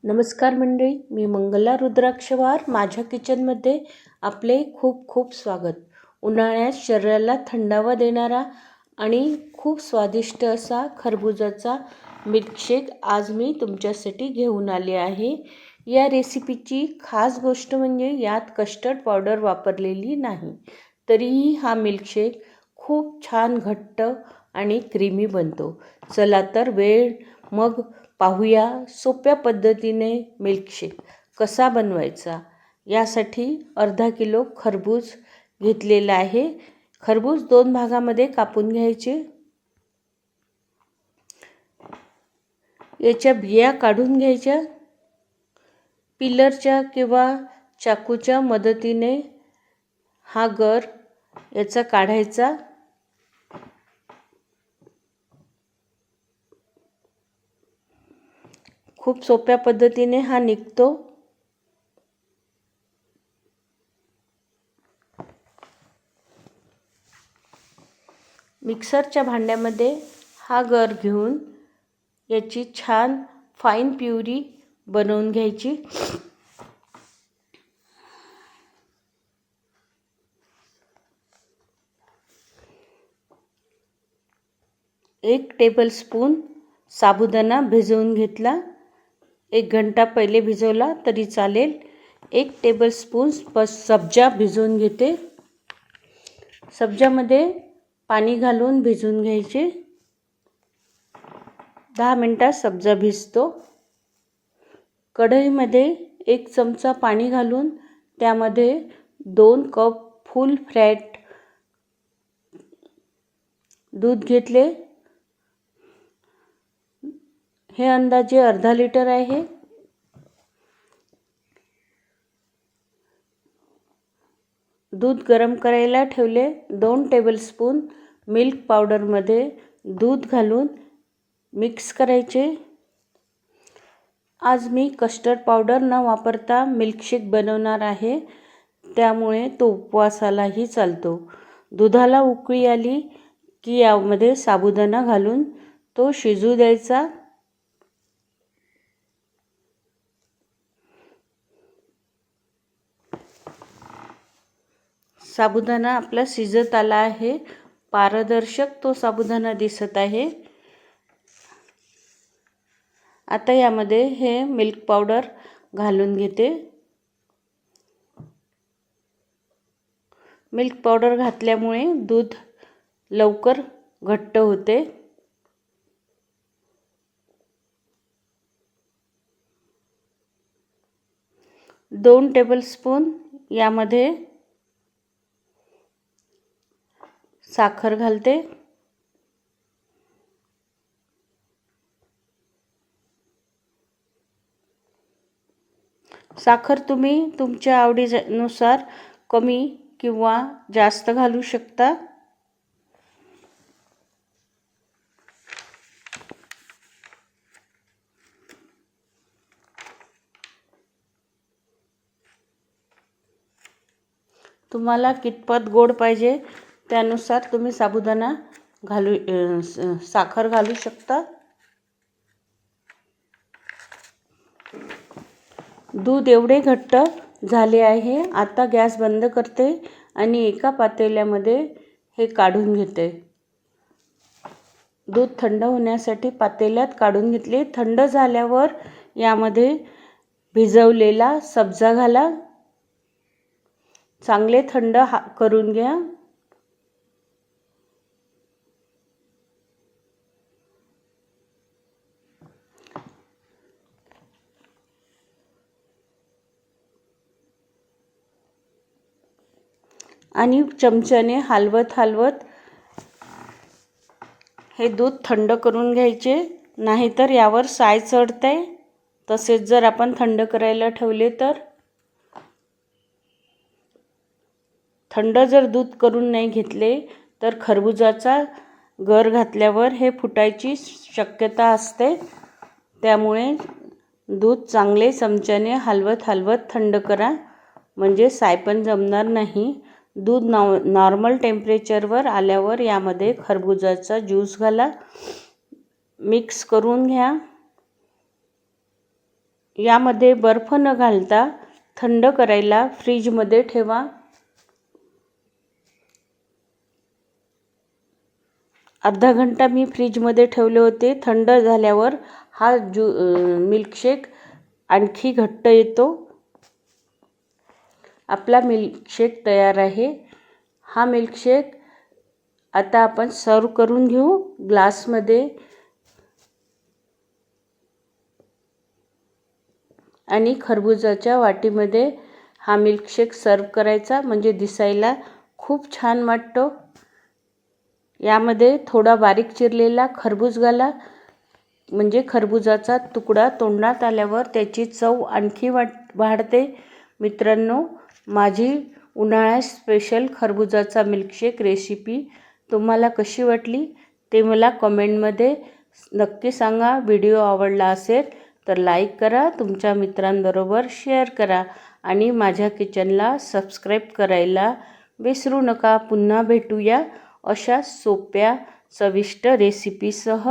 नमस्कार मंडळी, मी मंगला रुद्राक्षवार. माझ्या किचनमध्ये आपले खूप खूप स्वागत. उन्हाळ्यात शरीराला थंडावा देणारा आणि खूप स्वादिष्ट असा खरबुजाचा मिल्कशेक आज मी तुमच्यासाठी घेऊन आले आहे. या रेसिपीची खास गोष्ट म्हणजे यात कस्टर्ड पावडर वापरलेली नाही, तरीही हा मिल्कशेक खूप छान घट्ट आणि क्रीमी बनतो. चला तर वेळ मग पाहूया सोप्या पद्धतीने मिल्कशेक कसा बनवायचा. यासाठी अर्धा किलो खरबूज घेतलेला आहे. खरबूज 2 भागामध्ये कापून घ्यायचे. याच्या बिया काढून घ्यायच्या. पिलरच्या किंवा चाकूच्या मदतीने हा गर याचा काढायचा. खूप सोप्या पद्धतीने हा निघतो. मिक्सरच्या भांड्यामध्ये हा गर घेऊन याची छान फाईन प्युरी बनवून घ्यायची. एक टेबलस्पून साबुदाणा भिजवून घेतला. 1 घंटा पहिले भिजवला तरी चालेल. 1 टेबलस्पून सब्जा भिजवून घेते. सब्जामध्ये पाणी घालून भिजवून घ्यायचे. 10 मिनिटात सब्जा भिजतो. कढईमध्ये 1 चमचा पाणी घालून त्यामध्ये 2 कप फुल फॅट दूध घेतले. हे अंदाजे अर्धा लिटर आहे. दूध गरम करायला ठेवले. 2 टेबलस्पून मिल्क पावडरमध्ये दूध घालून मिक्स करायचे. आज मी कस्टर्ड पावडर न वापरता मिल्कशेक बनवणार आहे, त्यामुळे तो उपवासालाही चालतो. दुधाला उकळी आली की यामध्ये साबुदाणा घालून तो शिजू द्यायचा. साबुदाणा आपला शिजत आला आहे. पारदर्शक तो साबुदाणा दिसत आहे. आता यामध्ये हे मिल्क पावडर घालून घेते. मिल्क पावडर घातल्यामुळे दूध लवकर घट्ट होते. दोन टेबलस्पून यामध्ये साखर घालते. साखर तुम्ही तुमच्या आवडीनुसार कमी किंवा जास्त घालू शकता. तुम्हाला कितपत गोड पाहिजे त्यानुसार तुम्ही साबुदाणा साखर घालू शकता. दूध एवढे घट्ट झाले आहे. आता गॅस बंद करते आणि एका पातेल्यामध्ये हे काढून घेते. दूध थंड होण्यासाठी पातेल्यात काढून घेतले. थंड झाल्यावर यामध्ये भिजवलेला सब्जा घाला. चांगले थंड करून घ्या. आणि चमच्याने हलवत हे दूध थंड करून घ्यायचे, नाहीतर यावर साय चढते. तसेच जर आपण थंड करायला ठेवले तर थंड जर दूध करून नाही घेतले तर खरबुजाचा गर घातल्यावर हे फुटायची शक्यता असते. त्यामुळे दूध चांगले चमच्याने हलवत थंड करा, म्हणजे साय पण जमणार नाही. दूध नॉर्मल टेम्परेचरवर आल्यावर यामध्ये खरबुजाचा ज्यूस घाला. मिक्स करून घ्या. यामध्ये बर्फ न घालता थंड करायला फ्रीजमध्ये ठेवा. अर्धा घंटा मी फ्रीजमध्ये ठेवले होते. थंड झाल्यावर हा मिल्कशेक आणखी घट्ट येतो. आपला मिल्कशेक तयार आहे. हा मिल्कशेक आता आपण सर्व करून घेऊ ग्लासमध्ये. आणि खरबुजाच्या वाटीमध्ये हा मिल्कशेक सर्व करायचा, म्हणजे दिसायला खूप छान वाटतो. यामध्ये थोडा बारीक चिरलेला खरबूज घाला, म्हणजे खरबुजाचा तुकडा तोंडात आल्यावर त्याची चव आणखी वाढते. मित्रांनो, माझी उन्हाळ्यात स्पेशल खरबुजाचा मिल्कशेक रेसिपी तुम्हाला कशी वाटली ते मला कमेंटमध्ये नक्की सांगा. व्हिडिओ आवडला असेल तर लाईक करा, तुमच्या मित्रांबरोबर शेअर करा आणि माझ्या किचनला सबस्क्राईब करायला विसरू नका. पुन्हा भेटूया अशा सोप्या चविष्ट रेसिपीसह.